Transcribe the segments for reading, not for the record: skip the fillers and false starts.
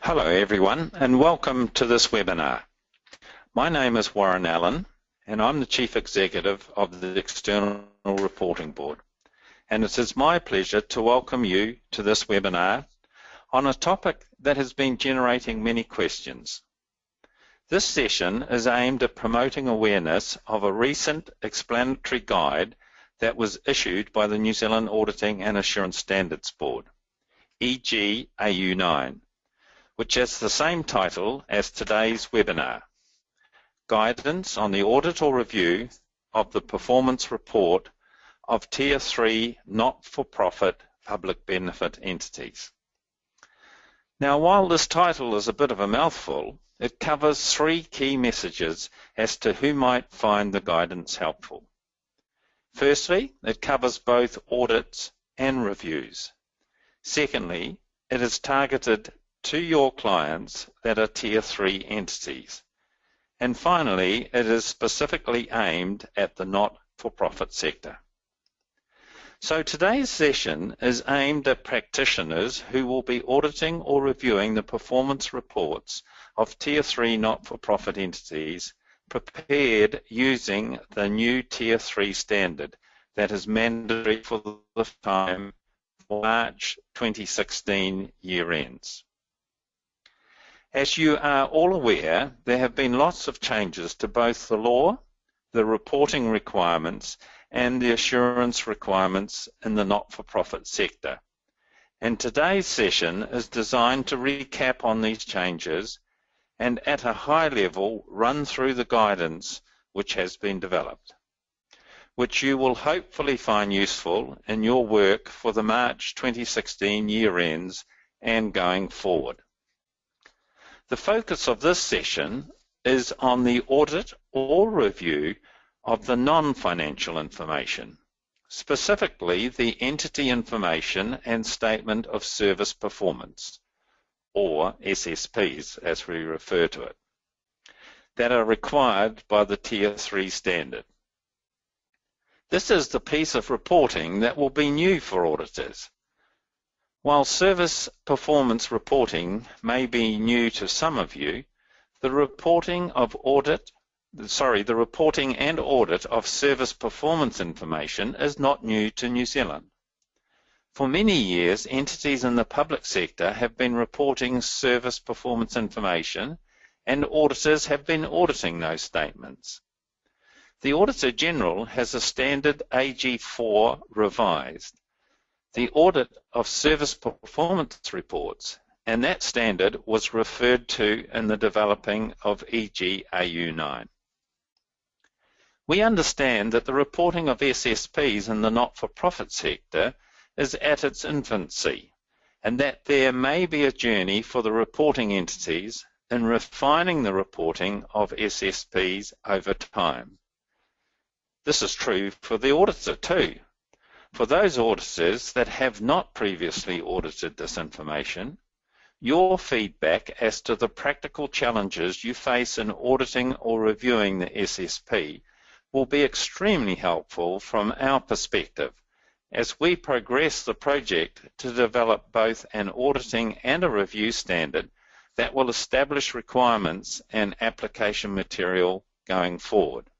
Hello everyone and welcome to this webinar. My name is Warren Allen and I'm the Chief Executive of the External Reporting Board, and it is my pleasure to welcome you to this webinar on a topic that has been generating many questions. This session is aimed at promoting awareness of a recent explanatory guide that was issued by the New Zealand Auditing and Assurance Standards Board, e.g. AU9, which has the same title as today's webinar, Guidance on the Audit or Review of the Performance Report of Tier 3 Not-for-Profit Public Benefit Entities. Now, while this title is a bit of a mouthful, it covers three key messages as to who might find the guidance helpful. Firstly, it covers both audits and reviews. Secondly, it is targeted to your clients that are Tier 3 entities. And finally, it is specifically aimed at the not-for-profit sector. So today's session is aimed at practitioners who will be auditing or reviewing the performance reports of Tier 3 not-for-profit entities prepared using the new Tier 3 standard that is mandatory for the time for March 2016 year ends. As you are all aware, there have been lots of changes to both the law, the reporting requirements, and the assurance requirements in the not-for-profit sector. And today's session is designed to recap on these changes and at a high level run through the guidance which has been developed, which you will hopefully find useful in your work for the March 2016 year ends and going forward. The focus of this session is on the audit or review of the non-financial information, specifically the entity information and statement of service performance, or SSPs as we refer to it, that are required by the Tier 3 standard. This is the piece of reporting that will be new for auditors. While service performance reporting may be new to some of you, the reporting and audit of service performance information is not new to New Zealand. For many years, entities in the public sector have been reporting service performance information, and auditors have been auditing those statements. The Auditor General has a standard AG4 revised, the audit of service performance reports, and that standard was referred to in the developing of e.g. AU9. We understand that the reporting of SSPs in the not-for-profit sector is at its infancy, and that there may be a journey for the reporting entities in refining the reporting of SSPs over time. This is true for the auditor too. For those auditors that have not previously audited this information, your feedback as to the practical challenges you face in auditing or reviewing the SSP will be extremely helpful from our perspective as we progress the project to develop both an auditing and a review standard that will establish requirements and application material going forward.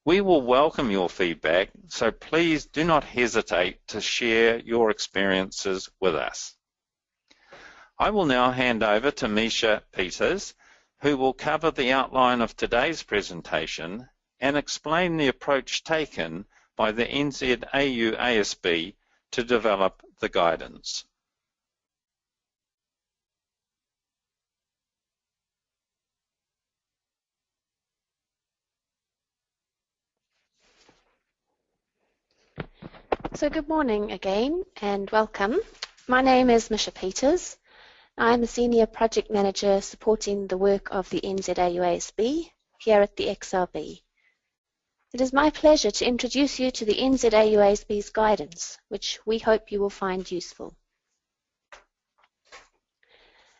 We will welcome your feedback, so please do not hesitate to share your experiences with us. I will now hand over to Misha Peters, who will cover the outline of today's presentation and explain the approach taken by the NZAU ASB to develop the guidance. So good morning again and welcome. My name is Misha Peters. I'm a Senior Project Manager supporting the work of the NZAU ASB here at the XRB. It is my pleasure to introduce you to the NZAU ASB's guidance, which we hope you will find useful.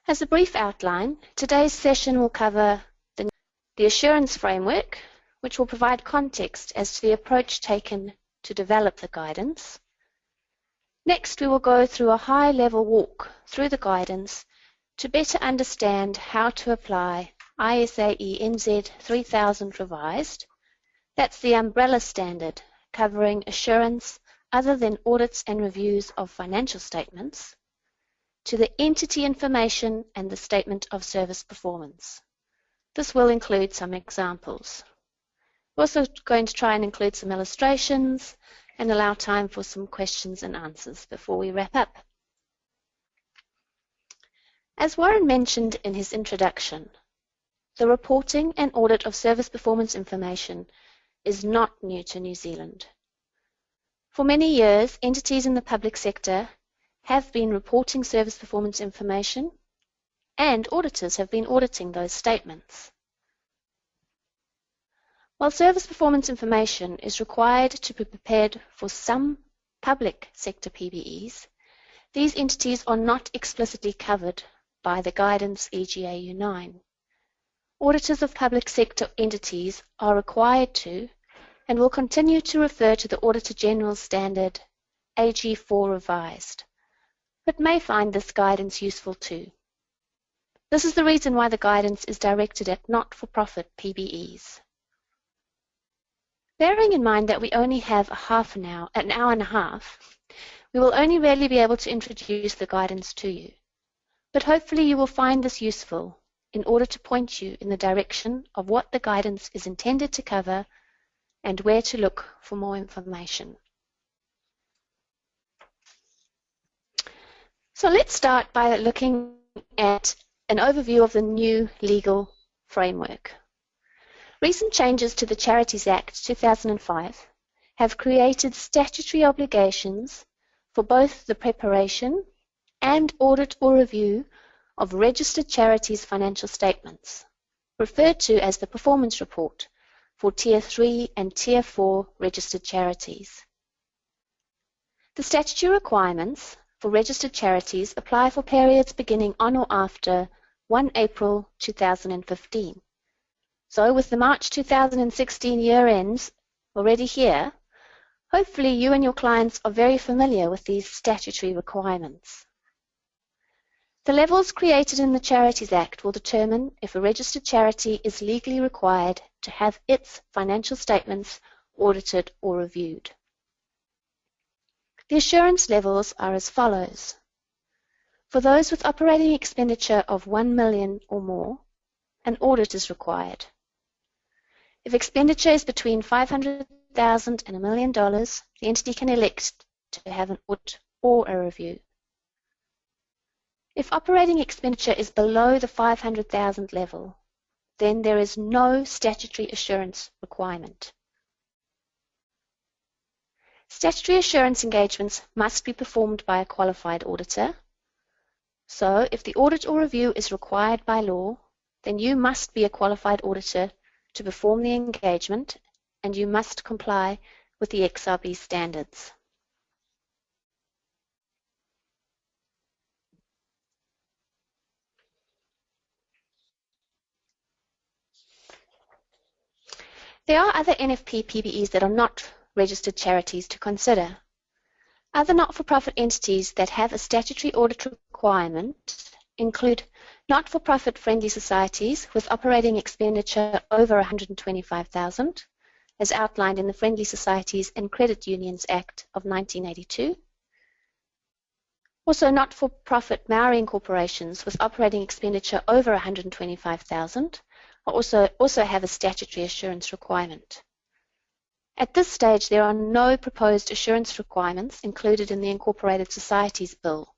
As a brief outline, today's session will cover the assurance framework, which will provide context as to the approach taken to develop the guidance. Next, we will go through a high-level walk through the guidance To better understand how to apply ISAE NZ 3000 revised, that's the umbrella standard covering assurance other than audits and reviews of financial statements, to the entity information and the statement of service performance. This will include some examples. We're also going to try and include some illustrations and allow time for some questions and answers before we wrap up. As Warren mentioned in his introduction, the reporting and audit of service performance information is not new to New Zealand. For many years, entities in the public sector have been reporting service performance information, and auditors have been auditing those statements. While service performance information is required to be prepared for some public sector PBEs, these entities are not explicitly covered by the guidance EGAU 9. Auditors of public sector entities are required to and will continue to refer to the Auditor General Standard AG4 revised, but may find this guidance useful too. This is the reason why the guidance is directed at not-for-profit PBEs. Bearing in mind that we only have an hour and a half, we will only really be able to introduce the guidance to you. But hopefully you will find this useful in order to point you in the direction of what the guidance is intended to cover and where to look for more information. So let's start by looking at an overview of the new legal framework. Recent changes to the Charities Act 2005 have created statutory obligations for both the preparation and audit or review of registered charities' financial statements, referred to as the performance report for Tier 3 and Tier 4 registered charities. The statutory requirements for registered charities apply for periods beginning on or after 1 April 2015. So with the March 2016 year ends already here, hopefully you and your clients are very familiar with these statutory requirements. The levels created in the Charities Act will determine if a registered charity is legally required to have its financial statements audited or reviewed. The assurance levels are as follows. For those with operating expenditure of 1 million or more, an audit is required. If expenditure is between $500,000 and $1 million, the entity can elect to have an audit or a review. If operating expenditure is below the $500,000 level, then there is no statutory assurance requirement. Statutory assurance engagements must be performed by a qualified auditor. So, if the audit or review is required by law, then you must be a qualified auditor to perform the engagement, and you must comply with the XRB standards. There are other NFP PBEs that are not registered charities to consider. Other not-for-profit entities that have a statutory audit requirement include not-for-profit friendly societies with operating expenditure over $125,000, as outlined in the Friendly Societies and Credit Unions Act of 1982. Also, not-for-profit Maori corporations with operating expenditure over $125,000 also have a statutory assurance requirement. At this stage, there are no proposed assurance requirements included in the Incorporated Societies Bill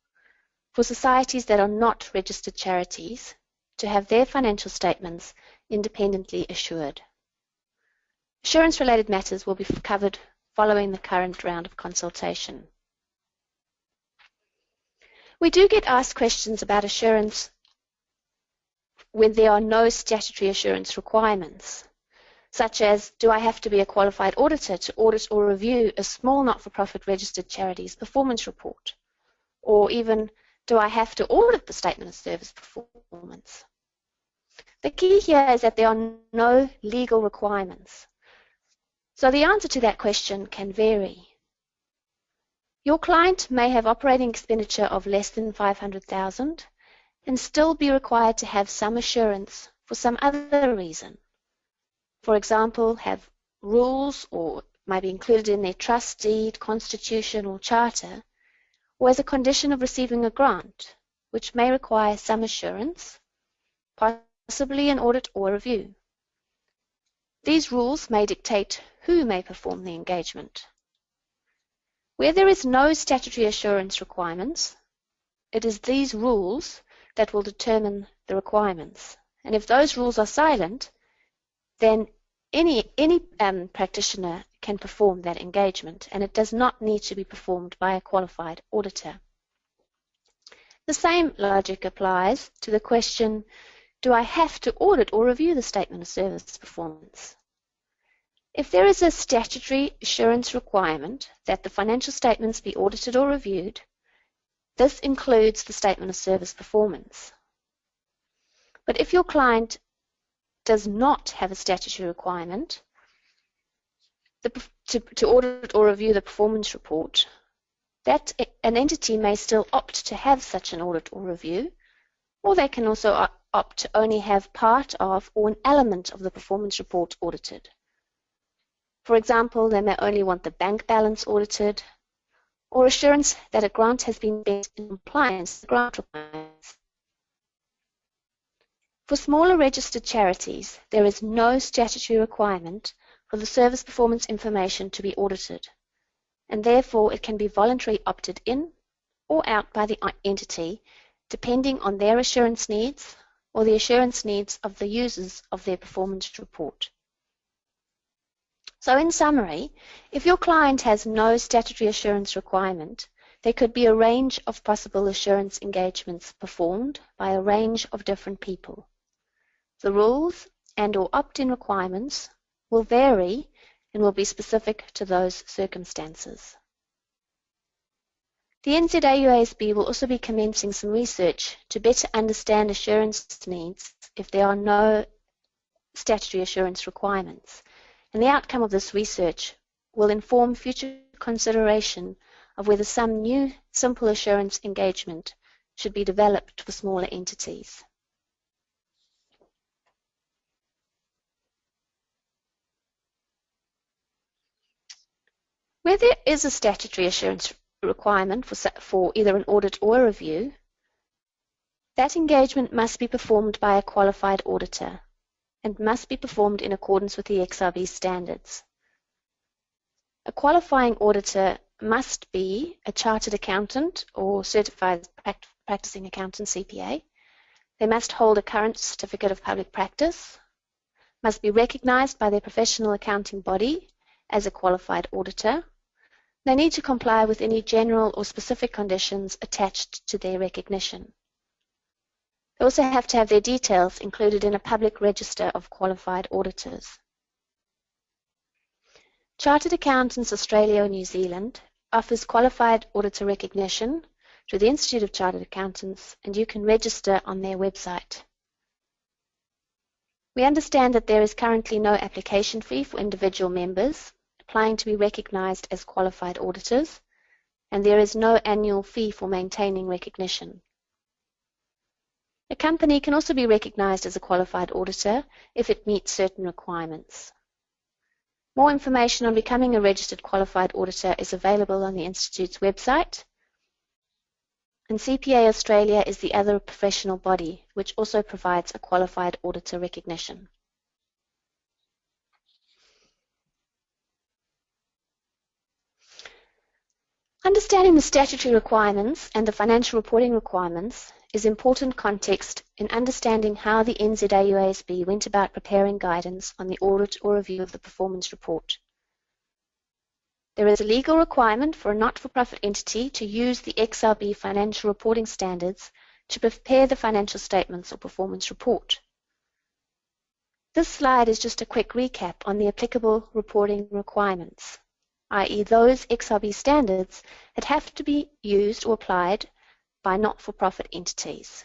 for societies that are not registered charities to have their financial statements independently assured. Assurance-related matters will be covered following the current round of consultation. We do get asked questions about assurance when there are no statutory assurance requirements, such as, do I have to be a qualified auditor to audit or review a small not-for-profit registered charity's performance report? Or even, do I have to audit the statement of service performance? The key here is that there are no legal requirements. So the answer to that question can vary. Your client may have operating expenditure of less than $500,000 and still be required to have some assurance for some other reason. For example, have rules or might be included in their trust deed, constitution or charter, or as a condition of receiving a grant, which may require some assurance, possibly an audit or review. These rules may dictate who may perform the engagement. Where there is no statutory assurance requirements, it is these rules that will determine the requirements. And if those rules are silent, then any practitioner can perform that engagement, and it does not need to be performed by a qualified auditor. The same logic applies to the question, do I have to audit or review the statement of service performance? If there is a statutory assurance requirement that the financial statements be audited or reviewed, this includes the statement of service performance. But if your client does not have a statutory requirement to audit or review the performance report, that an entity may still opt to have such an audit or review, or they can also opt to only have part of or an element of the performance report audited. For example, they may only want the bank balance audited, or assurance that a grant has been spent in compliance with the grant requirements. For smaller registered charities, there is no statutory requirement for the service performance information to be audited, and therefore it can be voluntarily opted in or out by the entity depending on their assurance needs or the assurance needs of the users of their performance report. So in summary, if your client has no statutory assurance requirement, there could be a range of possible assurance engagements performed by a range of different people. The rules and/or opt-in requirements will vary and will be specific to those circumstances. The NZAUASB will also be commencing some research to better understand assurance needs if there are no statutory assurance requirements, and the outcome of this research will inform future consideration of whether some new simple assurance engagement should be developed for smaller entities. Where there is a statutory assurance requirement for either an audit or a review, that engagement must be performed by a qualified auditor and must be performed in accordance with the XRB standards. A qualifying auditor must be a chartered accountant or certified practicing accountant CPA. They must hold a current certificate of public practice, must be recognized by their professional accounting body as a qualified auditor. They need to comply with any general or specific conditions attached to their recognition. They also have to have their details included in a public register of qualified auditors. Chartered Accountants Australia or New Zealand offers qualified auditor recognition through the Institute of Chartered Accountants, and you can register on their website. We understand that there is currently no application fee for individual members applying to be recognised as qualified auditors, and there is no annual fee for maintaining recognition. A company can also be recognised as a qualified auditor if it meets certain requirements. More information on becoming a registered qualified auditor is available on the Institute's website, and CPA Australia is the other professional body which also provides a qualified auditor recognition. Understanding the statutory requirements and the financial reporting requirements is important context in understanding how the NZAUASB went about preparing guidance on the audit or review of the performance report. There is a legal requirement for a not-for-profit entity to use the XRB financial reporting standards to prepare the financial statements or performance report. This slide is just a quick recap on the applicable reporting requirements, i.e. those XRB standards that have to be used or applied by not-for-profit entities.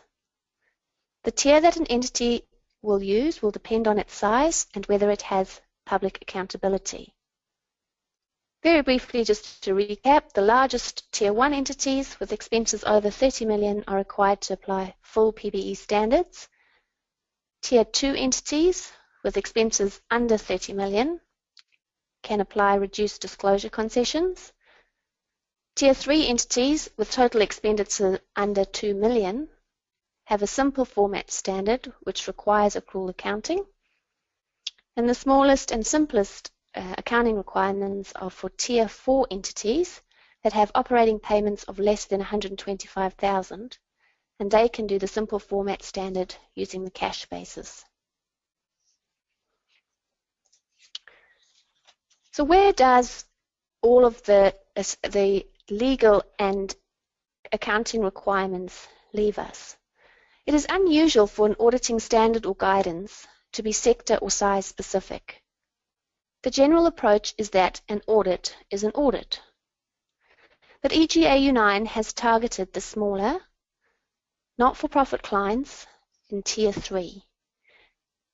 The tier that an entity will use will depend on its size and whether it has public accountability. Very briefly, just to recap, the largest Tier 1 entities with expenses over 30 million are required to apply full PBE standards. Tier 2 entities with expenses under 30 million can apply reduced disclosure concessions. Tier 3 entities with total expenditure under 2 million have a simple format standard which requires accrual accounting. And the smallest and simplest accounting requirements are for Tier 4 entities that have operating payments of less than 125,000, and they can do the simple format standard using the cash basis. So where does all of the legal and accounting requirements leave us? It is unusual for an auditing standard or guidance to be sector or size specific. The general approach is that an audit is an audit. But EGAU 9 has targeted the smaller, not-for-profit clients in Tier 3.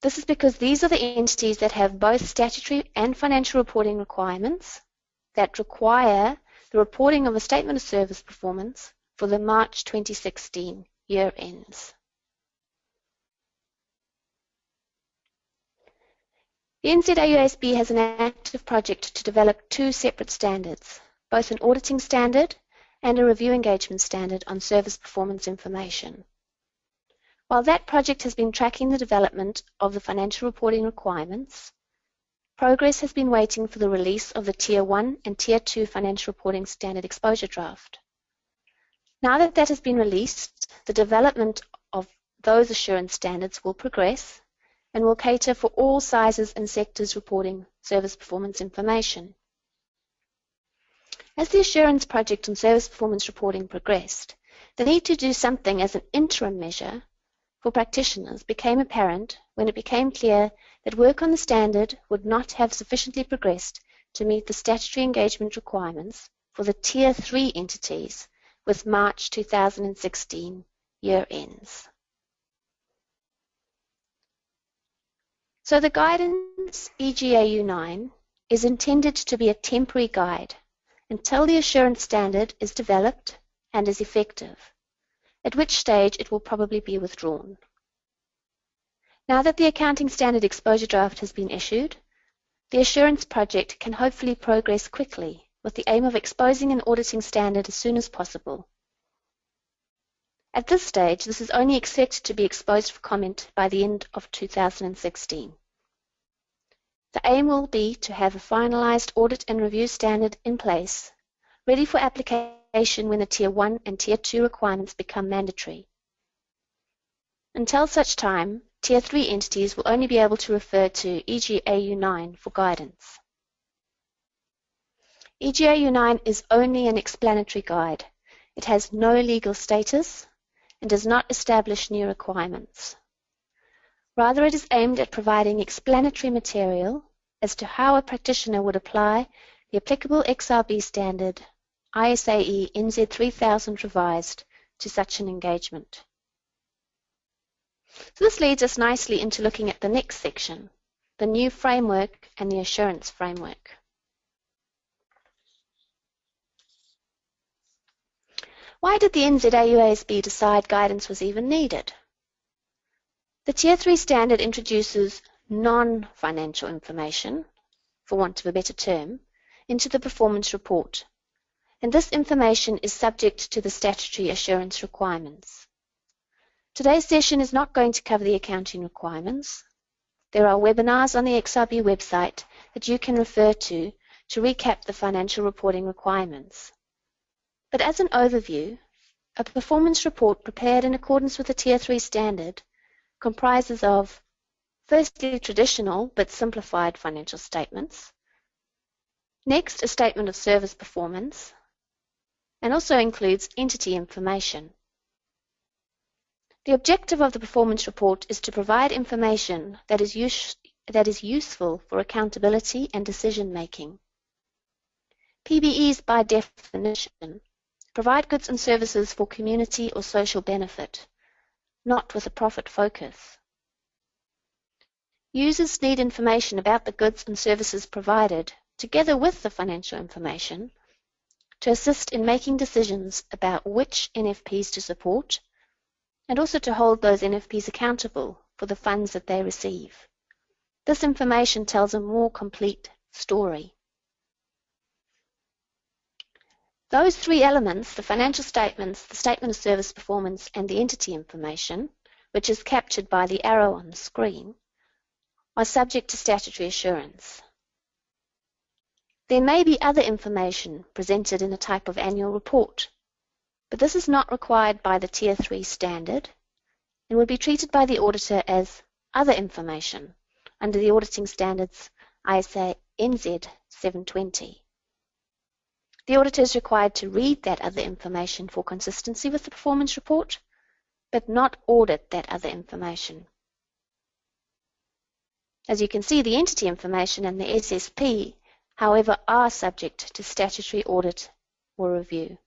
This is because these are the entities that have both statutory and financial reporting requirements that require the reporting of a statement of service performance for the March 2016 year ends. The NZAUASB has an active project to develop two separate standards, both an auditing standard and a review engagement standard on service performance information. While that project has been tracking the development of the financial reporting requirements, progress has been waiting for the release of the Tier 1 and Tier 2 financial reporting standard exposure draft. Now that that has been released, the development of those assurance standards will progress and will cater for all sizes and sectors reporting service performance information. As the assurance project on service performance reporting progressed, the need to do something as an interim measure for practitioners became apparent when it became clear that work on the standard would not have sufficiently progressed to meet the statutory engagement requirements for the Tier 3 entities with March 2016 year ends. So the guidance EGAU 9 is intended to be a temporary guide until the assurance standard is developed and is effective, at which stage it will probably be withdrawn. Now that the accounting standard exposure draft has been issued, the assurance project can hopefully progress quickly with the aim of exposing an auditing standard as soon as possible. At this stage, this is only expected to be exposed for comment by the end of 2016. The aim will be to have a finalized audit and review standard in place, ready for application when the Tier 1 and Tier 2 requirements become mandatory. Until such time, Tier 3 entities will only be able to refer to EGAU 9 for guidance. EGAU 9 is only an explanatory guide. It has no legal status and does not establish new requirements. Rather, it is aimed at providing explanatory material as to how a practitioner would apply the applicable XRB standard ISAE NZ 3000 revised to such an engagement. So this leads us nicely into looking at the next section, the new framework and the assurance framework. Why did the NZAUASB decide guidance was even needed? The Tier 3 standard introduces non-financial information, for want of a better term, into the performance report, and this information is subject to the statutory assurance requirements. Today's session is not going to cover the accounting requirements. There are webinars on the XRB website that you can refer to recap the financial reporting requirements. But as an overview, a performance report prepared in accordance with the Tier 3 standard comprises of, firstly, traditional but simplified financial statements, next, a statement of service performance, and also includes entity information. The objective of the performance report is to provide information that is useful for accountability and decision-making. PBEs, by definition, provide goods and services for community or social benefit, not with a profit focus. Users need information about the goods and services provided together with the financial information, to assist in making decisions about which NFPs to support, and also to hold those NFPs accountable for the funds that they receive. This information tells a more complete story. Those three elements, the financial statements, the statement of service performance, and the entity information, which is captured by the arrow on the screen, are subject to statutory assurance. There may be other information presented in a type of annual report, but this is not required by the Tier 3 standard and would be treated by the auditor as other information under the auditing standards ISA NZ 720. The auditor is required to read that other information for consistency with the performance report, but not audit that other information. As you can see, the entity information and the SSP, however, are subject to statutory audit or review.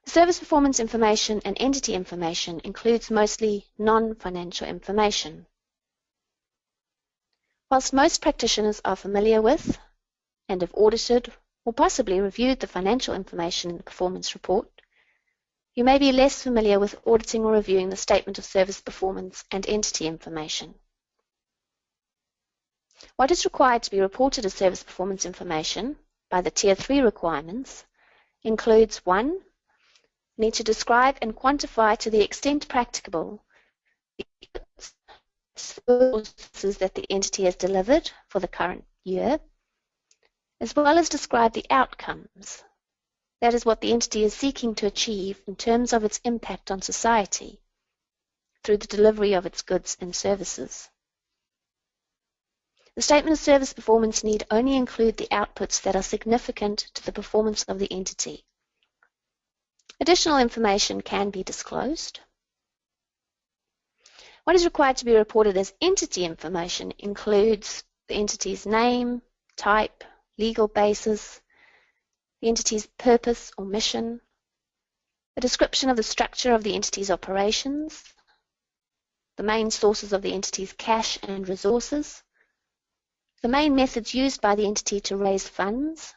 The service performance information and entity information includes mostly non-financial information. Whilst most practitioners are familiar with and have audited or possibly reviewed the financial information in the performance report, you may be less familiar with auditing or reviewing the statement of service performance and entity information. What is required to be reported as service performance information by the Tier 3 requirements includes 1. Need to describe and quantify to the extent practicable the services that the entity has delivered for the current year, as well as describe the outcomes. That is what the entity is seeking to achieve in terms of its impact on society through the delivery of its goods and services. The statement of service performance need only include the outputs that are significant to the performance of the entity. Additional information can be disclosed. What is required to be reported as entity information includes the entity's name, type, legal basis, the entity's purpose or mission, a description of the structure of the entity's operations, the main sources of the entity's cash and resources, the main methods used by the entity to raise funds,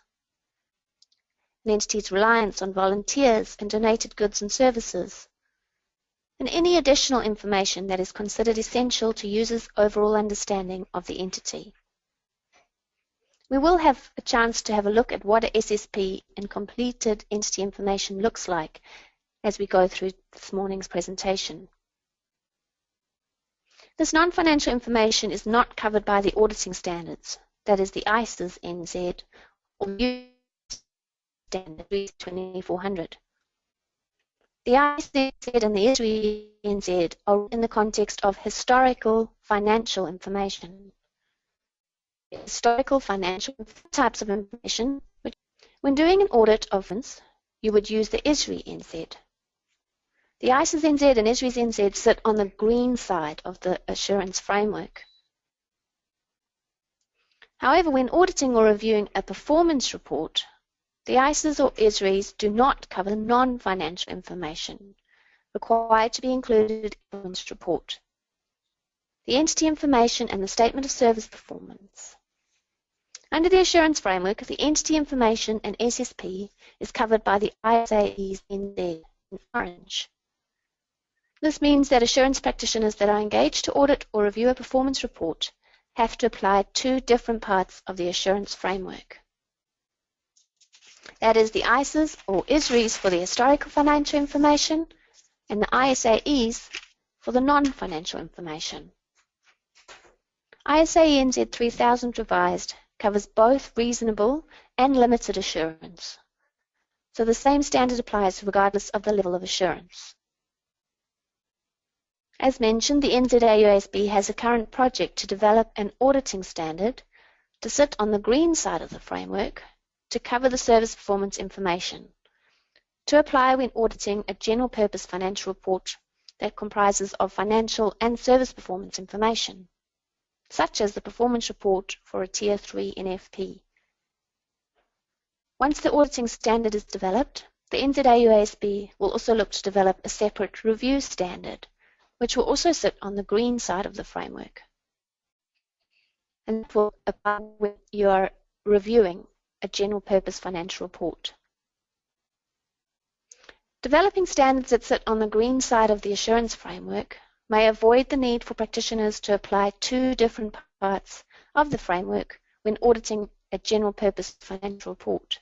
an entity's reliance on volunteers and donated goods and services, and any additional information that is considered essential to users' overall understanding of the entity. We will have a chance to have a look at what a SSP and completed entity information looks like as we go through this morning's presentation. This non-financial information is not covered by the auditing standards, that is the ISAs NZ or standard 2400. The ISA and the ISRI NZ are in the context of historical financial information. Historical financial types of information, which, when doing an audit of funds, you would use the ISRI NZ. The ISAs NZ and ISRIs NZ sit on the green side of the assurance framework. However, when auditing or reviewing a performance report, the ISAs or ISRIs do not cover non-financial information required to be included in the performance report. The entity information and the statement of service performance. Under the assurance framework, the entity information and SSP is covered by the ISAs NZ in orange. This means that assurance practitioners that are engaged to audit or review a performance report have to apply two different parts of the assurance framework. That is the ISAs or ISRIs for the historical financial information and the ISAEs for the non-financial information. ISA NZ 3000 revised covers both reasonable and limited assurance, so the same standard applies regardless of the level of assurance. As mentioned, the NZAUASB has a current project to develop an auditing standard to sit on the green side of the framework to cover the service performance information, to apply when auditing a general purpose financial report that comprises of financial and service performance information, such as the performance report for a Tier 3 NFP. Once the auditing standard is developed, the NZAUASB will also look to develop a separate review standard, which will also sit on the green side of the framework. and that will apply when you are reviewing a general purpose financial report. Developing standards that sit on the green side of the assurance framework may avoid the need for practitioners to apply two different parts of the framework when auditing a general purpose financial report.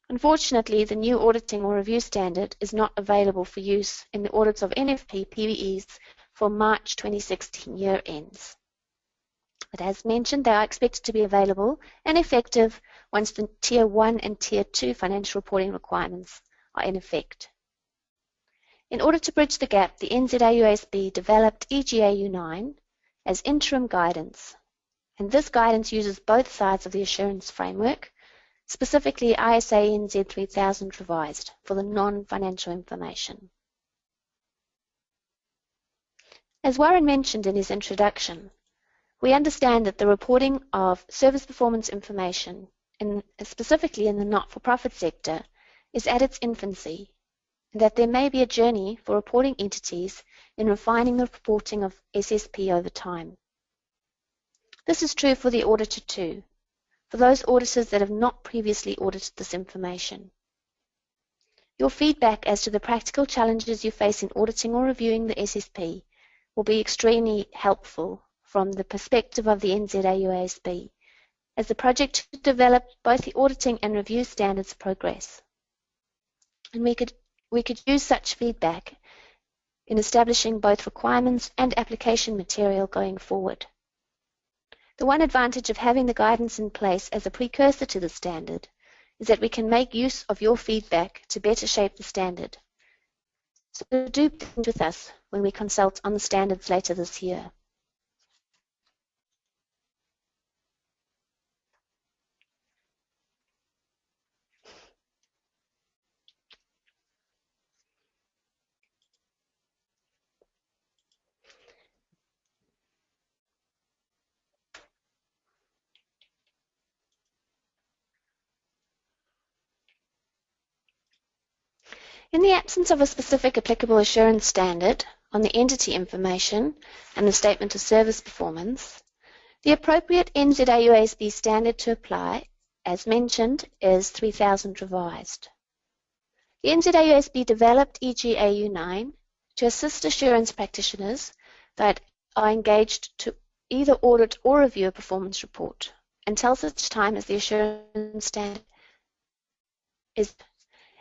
Unfortunately, the new auditing or review standard is not available for use in the audits of NFP PBEs for March 2016 year ends. But as mentioned, they are expected to be available and effective once the Tier 1 and Tier 2 financial reporting requirements are in effect. In order to bridge the gap, the NZAUASB developed EGAU 9 as interim guidance, and this guidance uses both sides of the assurance framework, specifically ISA NZ 3000 revised for the non-financial information. As Warren mentioned in his introduction, we understand that the reporting of service performance information, specifically in the not-for-profit sector, is at its infancy, and that there may be a journey for reporting entities in refining the reporting of SSP over time. This is true for the auditor too, for those auditors that have not previously audited this information. Your feedback as to the practical challenges you face in auditing or reviewing the SSP will be extremely helpful from the perspective of the NZAUASB as the project to develop both the auditing and review standards progress. And we could use such feedback in establishing both requirements and application material going forward. The one advantage of having the guidance in place as a precursor to the standard is that we can make use of your feedback to better shape the standard. So do think with us when we consult on the standards later this year. In the absence of a specific applicable assurance standard on the entity information and the statement of service performance, the appropriate NZAUASB standard to apply, as mentioned, is 3000 revised. The NZAUASB developed EGAU 9 to assist assurance practitioners that are engaged to either audit or review a performance report until such time as the assurance standard is.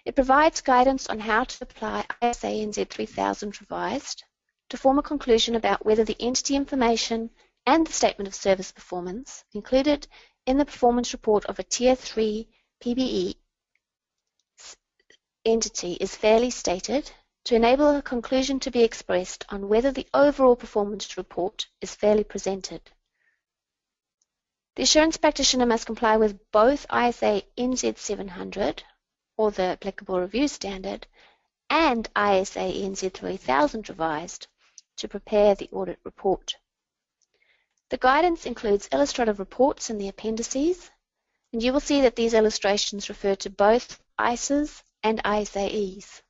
It provides guidance on how to apply ISA NZ 3000 revised to form a conclusion about whether the entity information and the statement of service performance included in the performance report of a Tier 3 PBE entity is fairly stated to enable a conclusion to be expressed on whether the overall performance report is fairly presented. The assurance practitioner must comply with both ISA NZ 700 or the applicable review standard, and ISA NZ 3000 revised to prepare the audit report. The guidance includes illustrative reports in the appendices, and you will see that these illustrations refer to both ISAs and ISAEs.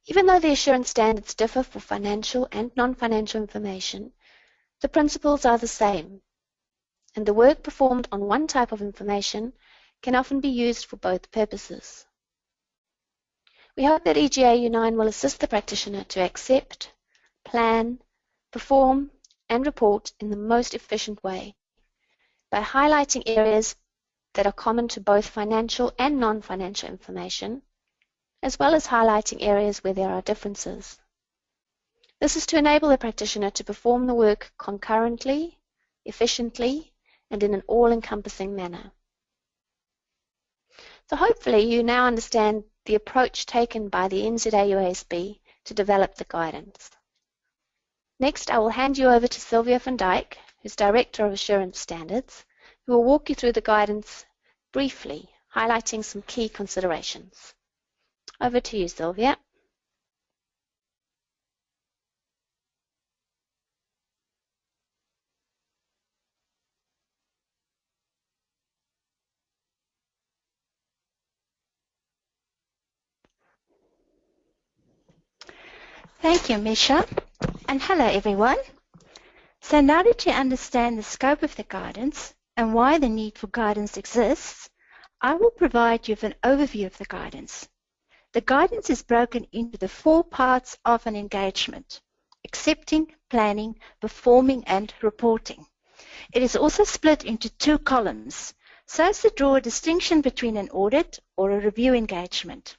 Even though the assurance standards differ for financial and non-financial information, the principles are the same, and the work performed on one type of information can often be used for both purposes. We hope that EGAU 9 will assist the practitioner to accept, plan, perform, and report in the most efficient way by highlighting areas that are common to both financial and non-financial information, as well as highlighting areas where there are differences. This is to enable the practitioner to perform the work concurrently, efficiently, and in an all-encompassing manner. So hopefully you now understand the approach taken by the NZAUASB to develop the guidance. Next, I will hand you over to Sylvia van Dijk, who's Director of Assurance Standards, who will walk you through the guidance briefly, highlighting some key considerations. Over to you, Sylvia. Thank you, Misha, and hello everyone. So now that you understand the scope of the guidance and why the need for guidance exists, I will provide you with an overview of the guidance. The guidance is broken into the 4 parts of an engagement: accepting, planning, performing, and reporting. It is also split into 2 columns, so as to draw a distinction between an audit or a review engagement.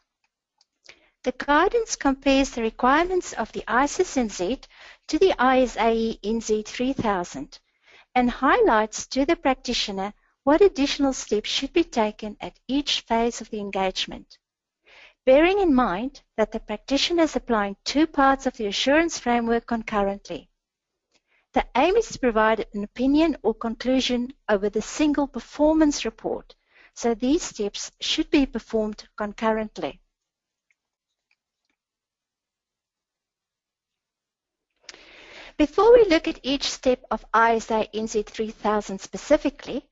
The guidance compares the requirements of the ISIS NZ to the ISAE NZ 3000 and highlights to the practitioner what additional steps should be taken at each phase of the engagement. Bearing in mind that the practitioner is applying 2 parts of the assurance framework concurrently. The aim is to provide an opinion or conclusion over the single performance report, so these steps should be performed concurrently. Before we look at each step of ISA NZ 3000 specifically,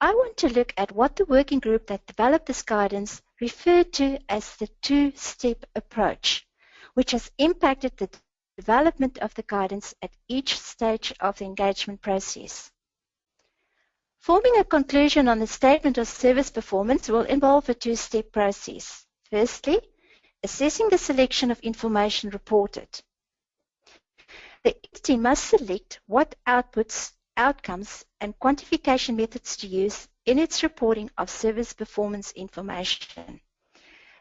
I want to look at what the working group that developed this guidance referred to as the 2-step approach, which has impacted the development of the guidance at each stage of the engagement process. Forming a conclusion on the statement of service performance will involve a 2-step process. Firstly, assessing the selection of information reported. The entity must select what outputs, outcomes, and quantification methods to use in its reporting of service performance information.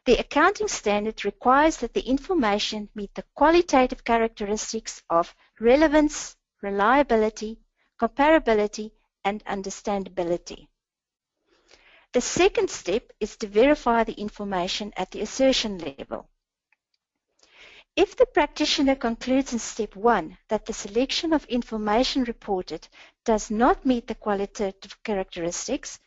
The accounting standard requires that the information meet the qualitative characteristics of relevance, reliability, comparability, and understandability. The second step is to verify the information at the assertion level. If the practitioner concludes in step 1 that the selection of information reported does not meet the qualitative characteristics,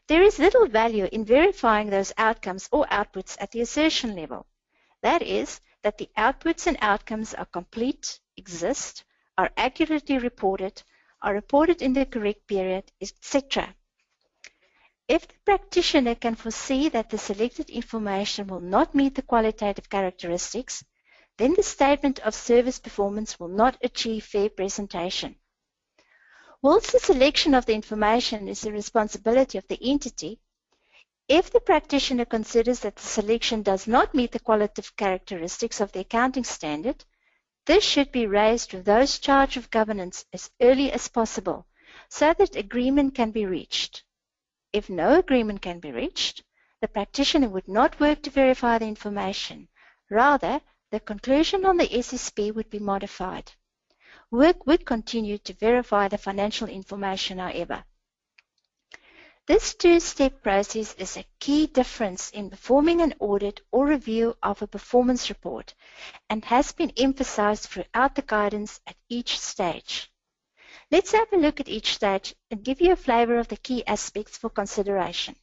there is little value in verifying those outcomes or outputs at the assertion level. That is, that the outputs and outcomes are complete, exist, are accurately reported, are reported in the correct period, etc. If the practitioner can foresee that the selected information will not meet the qualitative characteristics, then the statement of service performance will not achieve fair presentation. Whilst the selection of the information is the responsibility of the entity, if the practitioner considers that the selection does not meet the qualitative characteristics of the accounting standard, this should be raised with those charged with governance as early as possible so that agreement can be reached. If no agreement can be reached, the practitioner would not work to verify the information. Rather, the conclusion on the SSP would be modified. Work would continue to verify the financial information, however. This 2-step process is a key difference in performing an audit or review of a performance report and has been emphasized throughout the guidance at each stage. Let's have a look at each stage and give you a flavor of the key aspects for consideration.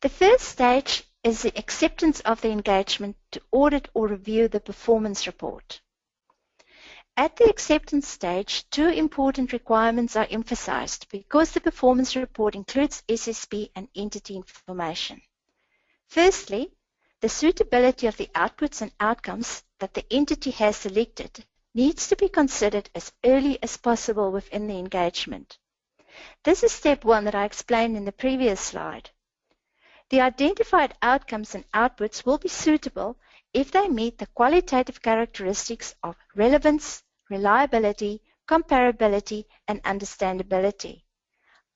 The first stage is the acceptance of the engagement to audit or review the performance report. At the acceptance stage, 2 important requirements are emphasized because the performance report includes SSP and entity information. Firstly, the suitability of the outputs and outcomes that the entity has selected needs to be considered as early as possible within the engagement. This is step 1 that I explained in the previous slide. The identified outcomes and outputs will be suitable if they meet the qualitative characteristics of relevance, reliability, comparability, and understandability.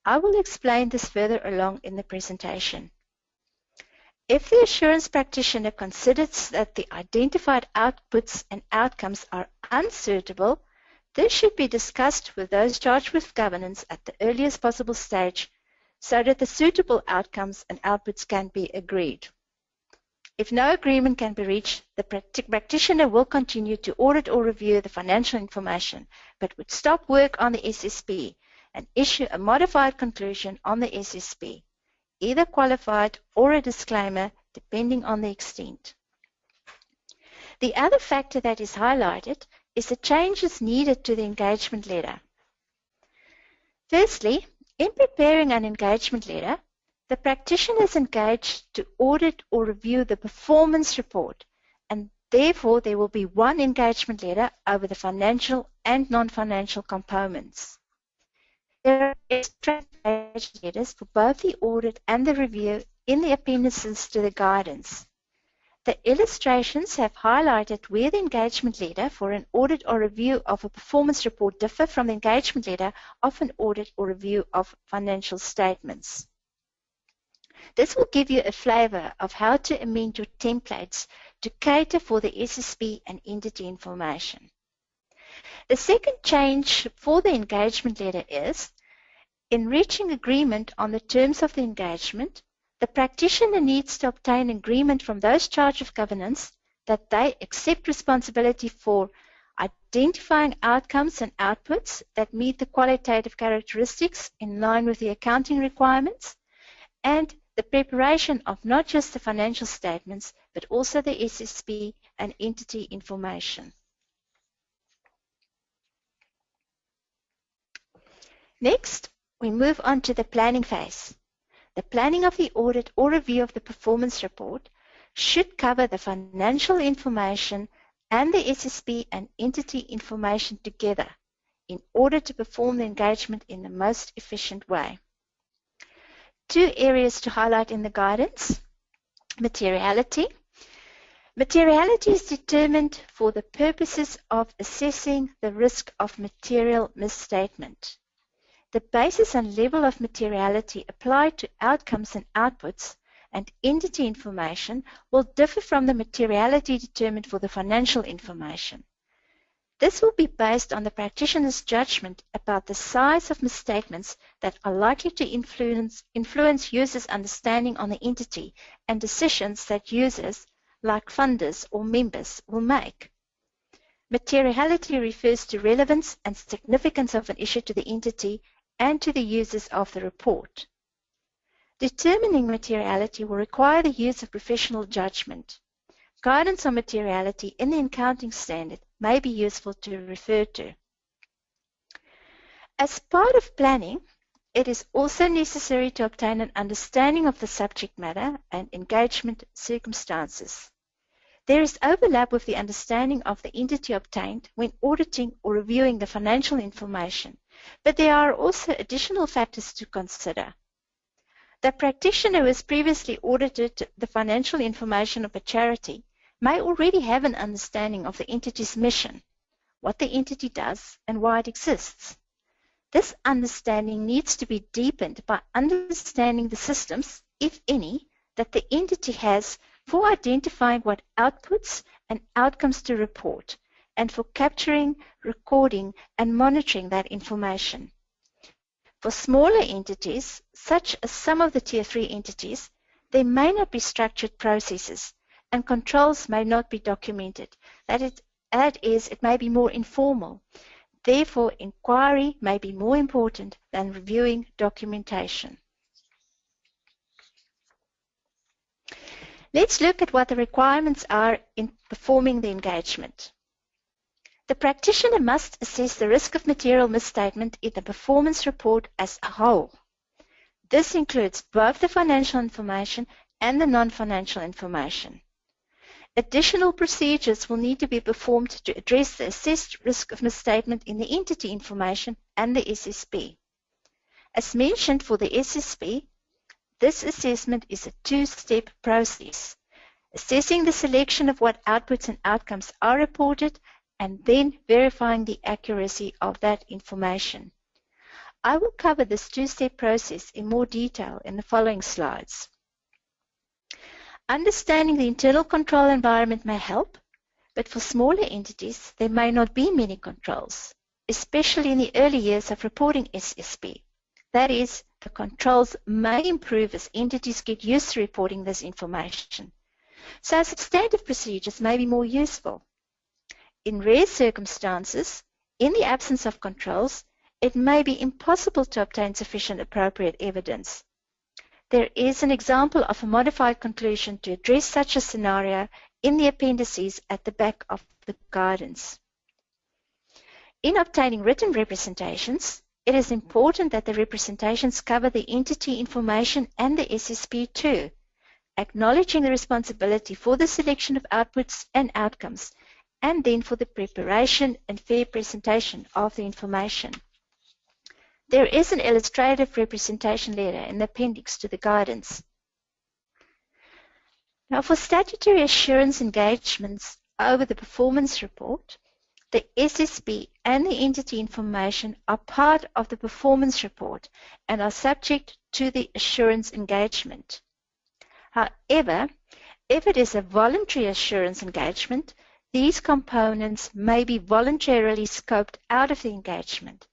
I will explain this further along in the presentation. If the assurance practitioner considers that the identified outputs and outcomes are unsuitable, this should be discussed with those charged with governance at the earliest possible stage so that the suitable outcomes and outputs can be agreed. If no agreement can be reached, the practitioner will continue to audit or review the financial information, but would stop work on the SSP and issue a modified conclusion on the SSP, either qualified or a disclaimer, depending on the extent. The other factor that is highlighted is the changes needed to the engagement letter. Firstly, in preparing an engagement letter, the practitioner is engaged to audit or review the performance report, and Therefore, there will be one engagement letter over the financial and non-financial components. There are extra engagement letters for both the audit and the review in the appendices to the guidance. The illustrations have highlighted where the engagement letter for an audit or review of a performance report differ from the engagement letter of an audit or review of financial statements. This will give you a flavor of how to amend your templates to cater for the SSP and entity information. The second change for the engagement letter is, in reaching agreement on the terms of the engagement, the practitioner needs to obtain agreement from those charged with governance that they accept responsibility for identifying outcomes and outputs that meet the qualitative characteristics in line with the accounting requirements, and the preparation of not just the financial statements, but also the SSP and entity information. Next, we move on to the planning phase. The planning of the audit or review of the performance report should cover the financial information and the SSP and entity information together in order to perform the engagement in the most efficient way. Two areas to highlight in the guidance: materiality. Materiality is determined for the purposes of assessing the risk of material misstatement. The basis and level of materiality applied to outcomes and outputs and entity information will differ from the materiality determined for the financial information. This will be based on the practitioner's judgment about the size of misstatements that are likely to influence users' understanding on the entity and decisions that users, like funders or members, will make. Materiality refers to relevance and significance of an issue to the entity and to the users of the report. Determining materiality will require the use of professional judgment. Guidance on materiality in the accounting standard may be useful to refer to. As part of planning, it is also necessary to obtain an understanding of the subject matter and engagement circumstances. There is overlap with the understanding of the entity obtained when auditing or reviewing the financial information, but there are also additional factors to consider. The practitioner who has previously audited the financial information of a charity may already have an understanding of the entity's mission, what the entity does, and why it exists. This understanding needs to be deepened by understanding the systems, if any, that the entity has for identifying what outputs and outcomes to report, and for capturing, recording, and monitoring that information. For smaller entities, such as some of the Tier 3 entities, there may not be structured processes, and controls may not be documented. That is, it may be more informal. Therefore, inquiry may be more important than reviewing documentation. Let's look at what the requirements are in performing the engagement. The practitioner must assess the risk of material misstatement in the performance report as a whole. This includes both the financial information and the non-financial information. Additional procedures will need to be performed to address the assessed risk of misstatement in the entity information and the SSP. As mentioned for the SSP, this assessment is a two-step process, assessing the selection of what outputs and outcomes are reported and then verifying the accuracy of that information. I will cover this two-step process in more detail in the following slides. Understanding the internal control environment may help, but for smaller entities, there may not be many controls, especially in the early years of reporting SSP. That is, the controls may improve as entities get used to reporting this information. So substantive procedures may be more useful. In rare circumstances, in the absence of controls, it may be impossible to obtain sufficient appropriate evidence. There is an example of a modified conclusion to address such a scenario in the appendices at the back of the guidance. In obtaining written representations, it is important that the representations cover the entity information and the SSP too. acknowledging the responsibility for the selection of outputs and outcomes, and then for the preparation and fair presentation of the information. There is an illustrative representation letter in the appendix to the guidance. Now, for statutory assurance engagements over the performance report, the SSB and the entity information are part of the performance report and are subject to the assurance engagement. However, if it is a voluntary assurance engagement, these components may be voluntarily scoped out of the engagement.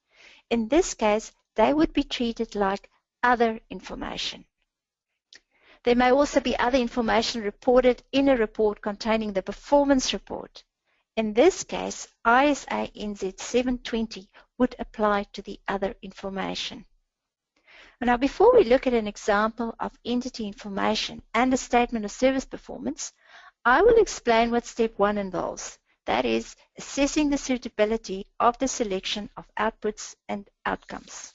In this case, they would be treated like other information. There may also be other information reported in a report containing the performance report. In this case, ISA NZ 720 would apply to the other information. Now, before we look at an example of entity information and a statement of service performance, I will explain what step 1 involves. That is, assessing the suitability of the selection of outputs and outcomes.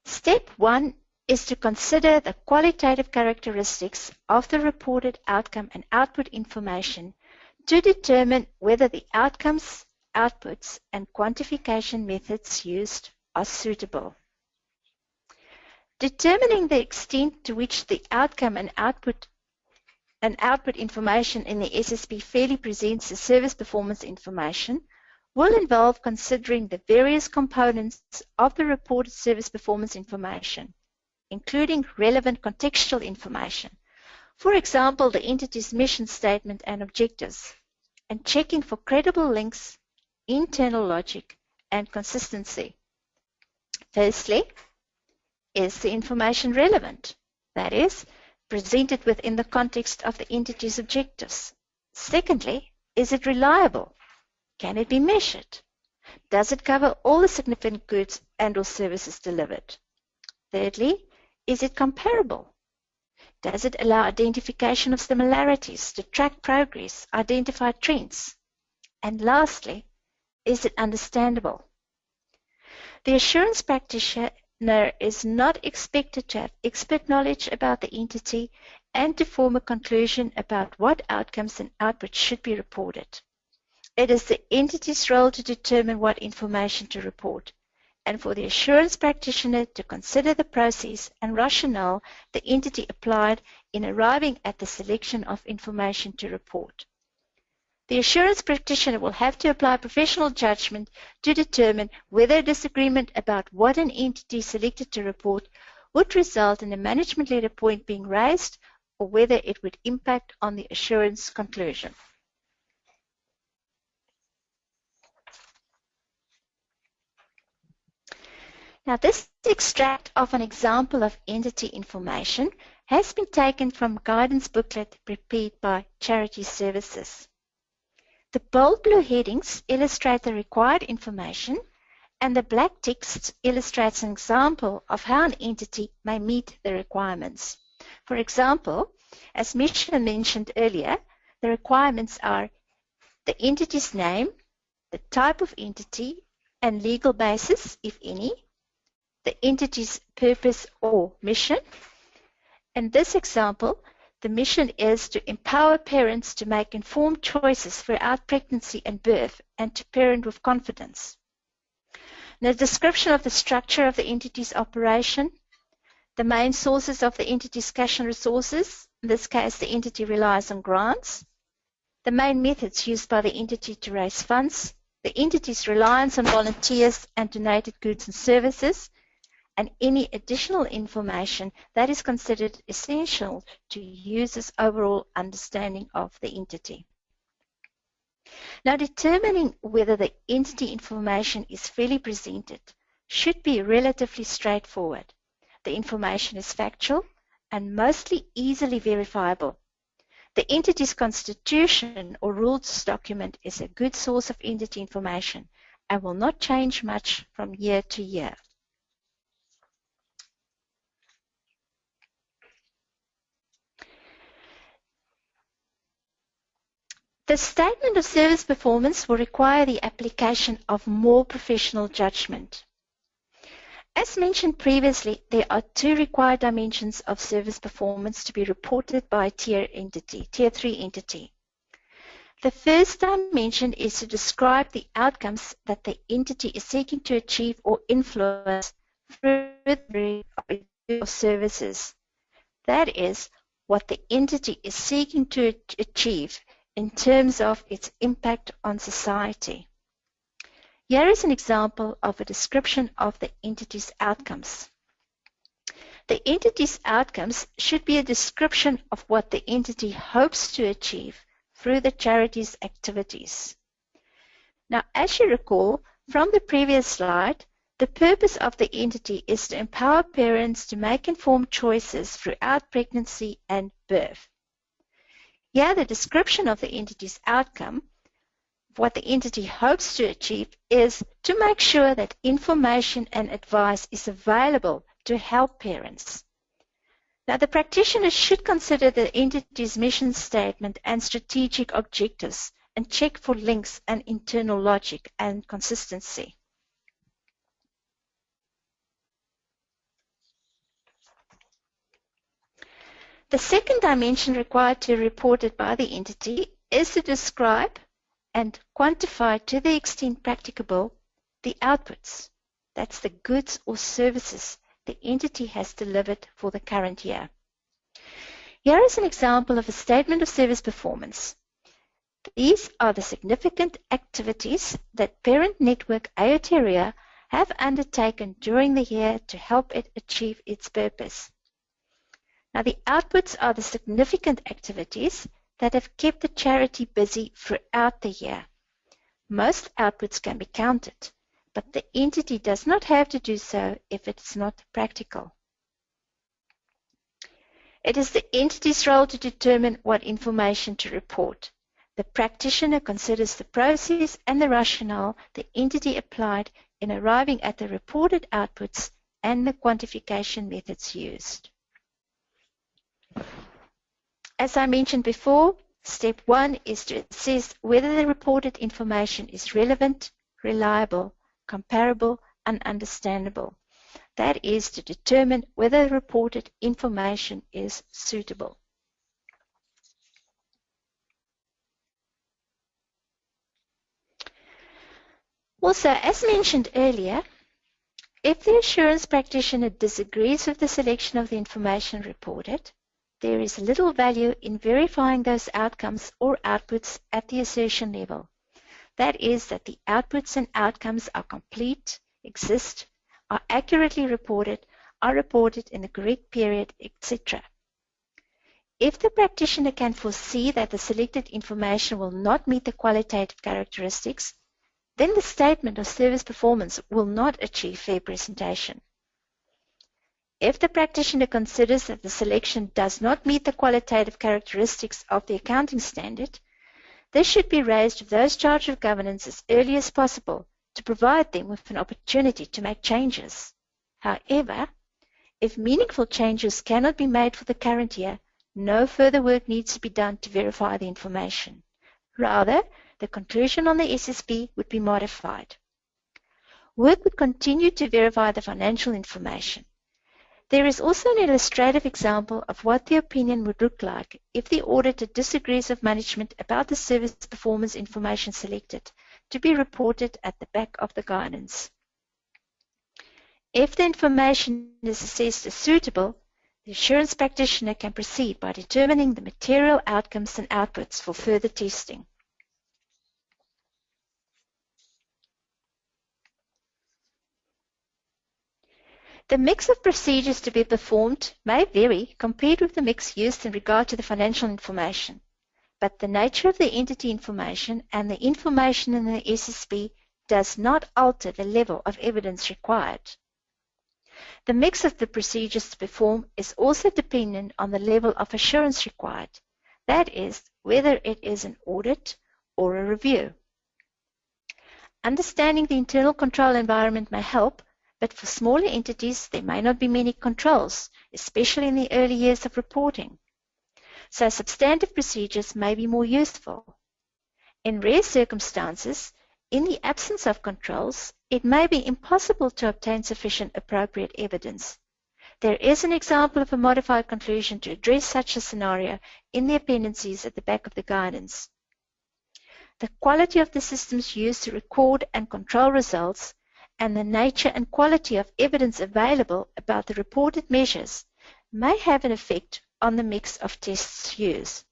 Step 1 is to consider the qualitative characteristics of the reported outcome and output information to determine whether the outcomes, outputs, and quantification methods used are suitable. Determining the extent to which the outcome and output information in the SSB fairly presents the service performance information will involve considering the various components of the reported service performance information, including relevant contextual information, for example, the entity's mission statement and objectives, and checking for credible links, internal logic, and consistency. Firstly, is the information relevant? That is, presented within the context of the entity's objectives. Secondly, is it reliable? Can it be measured? Does it cover all the significant goods and/or services delivered? Thirdly, is it comparable? Does it allow identification of similarities to track progress, identify trends? And lastly, is it understandable? The assurance practitioner is not expected to have expert knowledge about the entity and to form a conclusion about what outcomes and outputs should be reported. It is the entity's role to determine what information to report, and for the assurance practitioner to consider the process and rationale the entity applied in arriving at the selection of information to report. The assurance practitioner will have to apply professional judgment to determine whether a disagreement about what an entity selected to report would result in a management letter point being raised or whether it would impact on the assurance conclusion. Now, this extract of an example of entity information has been taken from a guidance booklet prepared by Charity Services. The bold blue headings illustrate the required information, and the black text illustrates an example of how an entity may meet the requirements. For example, as Misha mentioned earlier, the requirements are the entity's name, the type of entity, and legal basis, if any, the entity's purpose or mission. In this example, the mission is to empower parents to make informed choices throughout pregnancy and birth and to parent with confidence. The description of the structure of the entity's operation, the main sources of the entity's cash and resources, in this case the entity relies on grants, the main methods used by the entity to raise funds, the entity's reliance on volunteers and donated goods and services, and any additional information that is considered essential to users' overall understanding of the entity. Now, determining whether the entity information is fairly presented should be relatively straightforward. The information is factual and mostly easily verifiable. The entity's constitution or rules document is a good source of entity information and will not change much from year to year. The statement of service performance will require the application of more professional judgment. As mentioned previously, there are two required dimensions of service performance to be reported by a Tier 3 entity. The first dimension is to describe the outcomes that the entity is seeking to achieve or influence through the delivery of services. That is, what the entity is seeking to achieve in terms of its impact on society. Here is an example of a description of the entity's outcomes. The entity's outcomes should be a description of what the entity hopes to achieve through the charity's activities. Now, as you recall from the previous slide, the purpose of the entity is to empower parents to make informed choices throughout pregnancy and birth. Here, the description of the entity's outcome, what the entity hopes to achieve, is to make sure that information and advice is available to help parents. Now, the practitioner should consider the entity's mission statement and strategic objectives and check for links and internal logic and consistency. The second dimension required to be reported by the entity is to describe and quantify to the extent practicable the outputs. That's the goods or services the entity has delivered for the current year. Here is an example of a statement of service performance. These are the significant activities that Parent Network Aotearoa have undertaken during the year to help it achieve its purpose. Now, the outputs are the significant activities that have kept the charity busy throughout the year. Most outputs can be counted, but the entity does not have to do so if it's not practical. It is the entity's role to determine what information to report. The practitioner considers the process and the rationale the entity applied in arriving at the reported outputs and the quantification methods used. As I mentioned before, step 1 is to assess whether the reported information is relevant, reliable, comparable, and understandable. That is to determine whether the reported information is suitable. Also, as mentioned earlier, if the assurance practitioner disagrees with the selection of the information reported, there is little value in verifying those outcomes or outputs at the assertion level. That is, that the outputs and outcomes are complete, exist, are accurately reported, are reported in the correct period, etc. If the practitioner can foresee that the selected information will not meet the qualitative characteristics, then the statement of service performance will not achieve fair presentation. If the practitioner considers that the selection does not meet the qualitative characteristics of the accounting standard, this should be raised with those charged with governance as early as possible to provide them with an opportunity to make changes. However, if meaningful changes cannot be made for the current year, no further work needs to be done to verify the information. Rather, the conclusion on the SSP would be modified. Work would continue to verify the financial information. There is also an illustrative example of what the opinion would look like if the auditor disagrees with management about the service performance information selected to be reported at the back of the guidance. If the information is assessed as suitable, the assurance practitioner can proceed by determining the material outcomes and outputs for further testing. The mix of procedures to be performed may vary compared with the mix used in regard to the financial information, but the nature of the entity information and the information in the SSP does not alter the level of evidence required. The mix of the procedures to perform is also dependent on the level of assurance required, that is, whether it is an audit or a review. Understanding the internal control environment may help, but for smaller entities, there may not be many controls, especially in the early years of reporting. So substantive procedures may be more useful. In rare circumstances, In the absence of controls, it may be impossible to obtain sufficient appropriate evidence. There is an example of a modified conclusion to address such a scenario in the appendices at the back of the guidance. The quality of the systems used to record and control results and the nature and quality of evidence available about the reported measures may have an effect on the mix of tests used.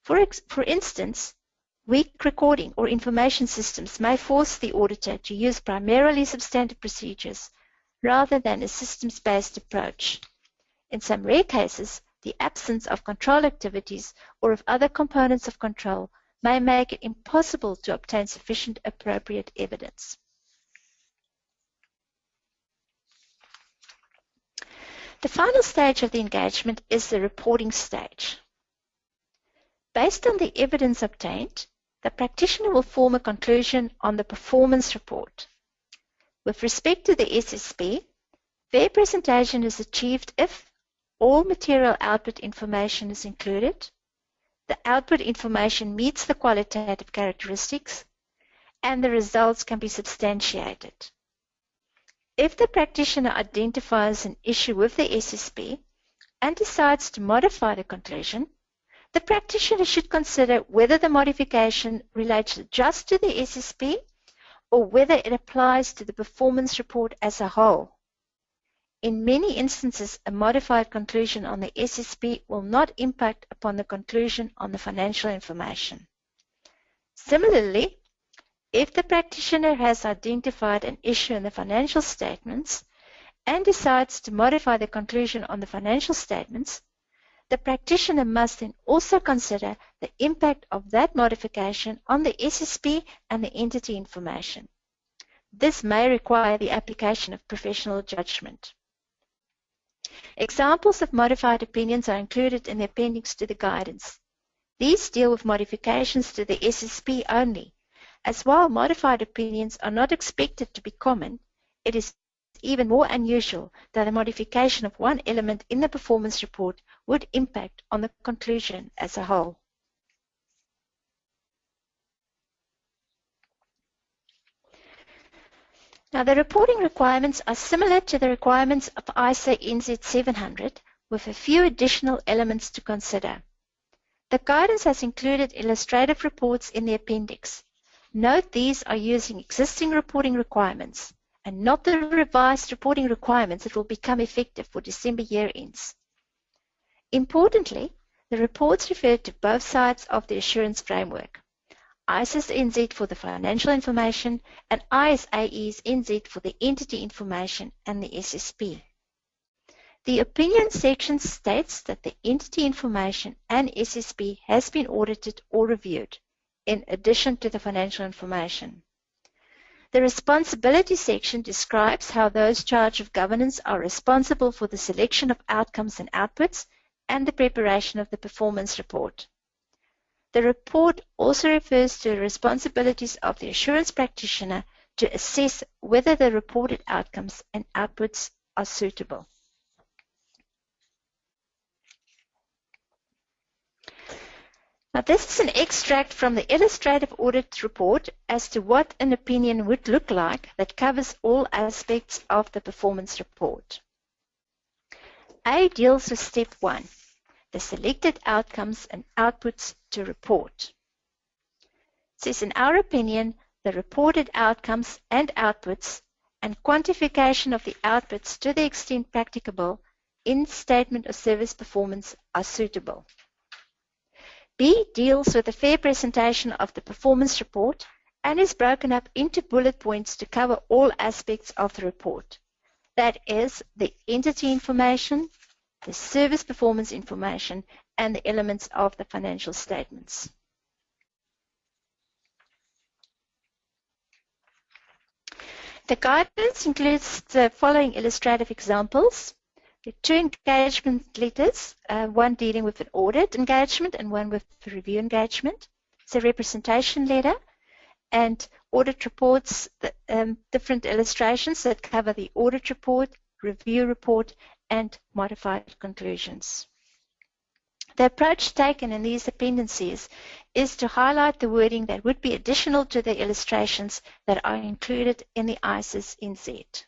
For instance, weak recording or information systems may force the auditor to use primarily substantive procedures rather than a systems-based approach. In some rare cases, the absence of control activities or of other components of control may make it impossible to obtain sufficient appropriate evidence. The final stage of the engagement is the reporting stage. Based on the evidence obtained, the practitioner will form a conclusion on the performance report. With respect to the SSP, fair presentation is achieved if all material output information is included, the output information meets the qualitative characteristics, and the results can be substantiated. If the practitioner identifies an issue with the SSP and decides to modify the conclusion, the practitioner should consider whether the modification relates just to the SSP or whether it applies to the performance report as a whole. In many instances, a modified conclusion on the SSP will not impact upon the conclusion on the financial information. Similarly, if the practitioner has identified an issue in the financial statements and decides to modify the conclusion on the financial statements, the practitioner must then also consider the impact of that modification on the SSP and the entity information. This may require the application of professional judgment. Examples of modified opinions are included in the appendix to the guidance. These deal with modifications to the SSP only, as while modified opinions are not expected to be common, it is even more unusual that a modification of one element in the performance report would impact on the conclusion as a whole. Now, the reporting requirements are similar to the requirements of ISA NZ 700 with a few additional elements to consider. The guidance has included illustrative reports in the appendix. Note these are using existing reporting requirements and not the revised reporting requirements that will become effective for December year ends. Importantly, the reports refer to both sides of the assurance framework, ISA's NZ for the financial information and ISAE's NZ for the entity information and the SSP. The opinion section states that the entity information and SSP has been audited or reviewed, in addition to the financial information. The responsibility section describes how those charged with governance are responsible for the selection of outcomes and outputs and the preparation of the performance report. The report also refers to the responsibilities of the assurance practitioner to assess whether the reported outcomes and outputs are suitable. Now, this is an extract from the illustrative audit report as to what an opinion would look like that covers all aspects of the performance report. A deals with step 1, the selected outcomes and outputs to report. It says, in our opinion, the reported outcomes and outputs and quantification of the outputs to the extent practicable in statement of service performance are suitable. B deals with a fair presentation of the performance report and is broken up into bullet points to cover all aspects of the report. That is, the entity information, the service performance information, and the elements of the financial statements. The guidance includes the following illustrative examples. There are 2 engagement letters, one dealing with an audit engagement and one with a review engagement. It's a representation letter and audit reports, different illustrations that cover the audit report, review report, and modified conclusions. The approach taken in these appendices is to highlight the wording that would be additional to the illustrations that are included in the ISIS NZ.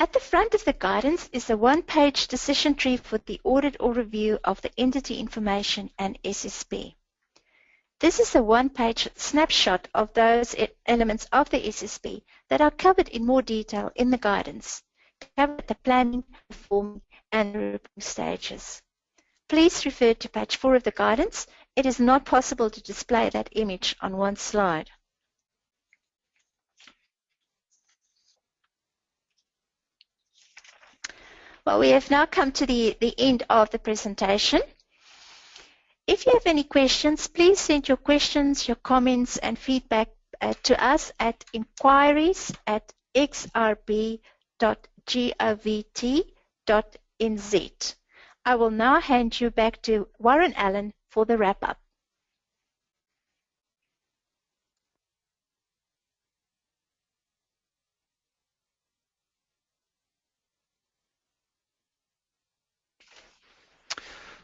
At the front of the guidance is a one-page decision tree for the audit or review of the entity information and SSP. This is a one-page snapshot of those elements of the SSP that are covered in more detail in the guidance, covered the planning, performing, and reporting stages. Please refer to page 4 of the guidance. It is not possible to display that image on one slide. Well, we have now come to the end of the presentation. If you have any questions, please send your questions, your comments, and feedback to us at inquiries@xrb.govt.nz. I will now hand you back to Warren Allen for the wrap-up.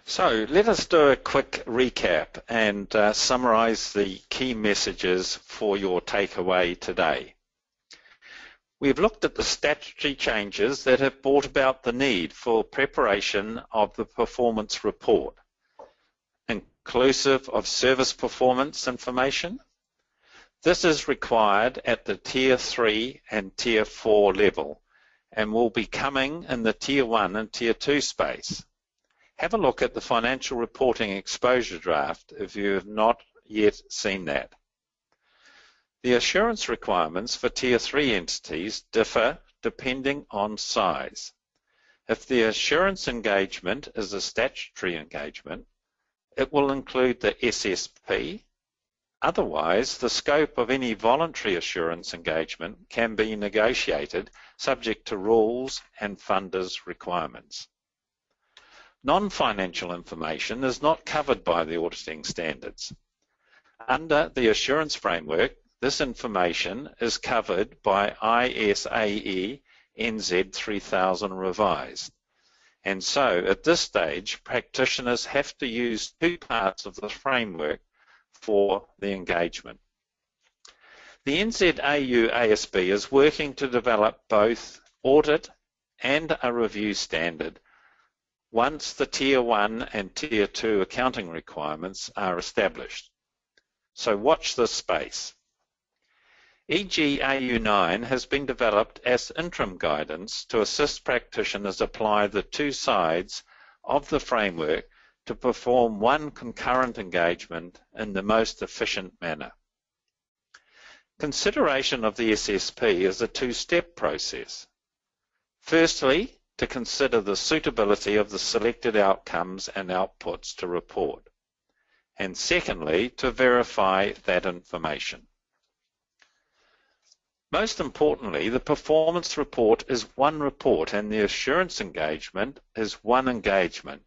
So let us do a quick recap and summarise the key messages for your takeaway today. We've looked at the statutory changes that have brought about the need for preparation of the performance report, inclusive of service performance information. This is required at the Tier 3 and Tier 4 level and will be coming in the Tier 1 and Tier 2 space. Have a look at the financial reporting exposure draft if you have not yet seen that. The assurance requirements for Tier 3 entities differ depending on size. If the assurance engagement is a statutory engagement, it will include the SSP. Otherwise, the scope of any voluntary assurance engagement can be negotiated subject to rules and funders' requirements. Non-financial information is not covered by the auditing standards. Under the assurance framework, this information is covered by ISAE NZ 3000 revised. And so, at this stage, practitioners have to use two parts of the framework for the engagement. The NZAU ASB is working to develop both audit and a review standard once the Tier 1 and Tier 2 accounting requirements are established. So watch this space. EG AU9 has been developed as interim guidance to assist practitioners apply the two sides of the framework to perform one concurrent engagement in the most efficient manner. Consideration of the SSP is a two-step process. Firstly, to consider the suitability of the selected outcomes and outputs to report. And secondly, to verify that information. Most importantly, the performance report is one report and the assurance engagement is one engagement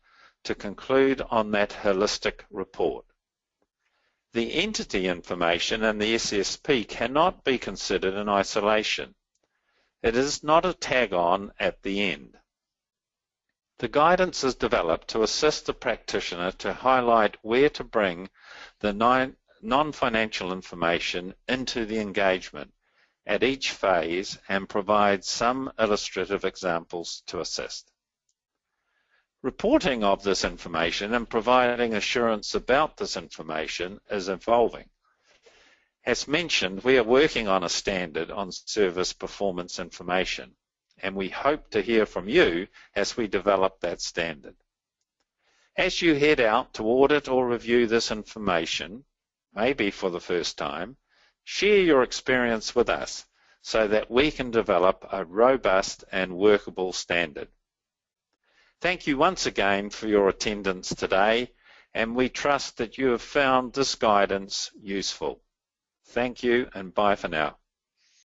to conclude on that holistic report. The entity information and the SSP cannot be considered in isolation. It is not a tag-on at the end. The guidance is developed to assist the practitioner to highlight where to bring the non-financial information into the engagement at each phase and provide some illustrative examples to assist. Reporting of this information and providing assurance about this information is evolving. As mentioned, we are working on a standard on service performance information, and we hope to hear from you as we develop that standard. As you head out to audit or review this information, maybe for the first time, share your experience with us so that we can develop a robust and workable standard. Thank you once again for your attendance today, and we trust that you have found this guidance useful. Thank you and bye for now.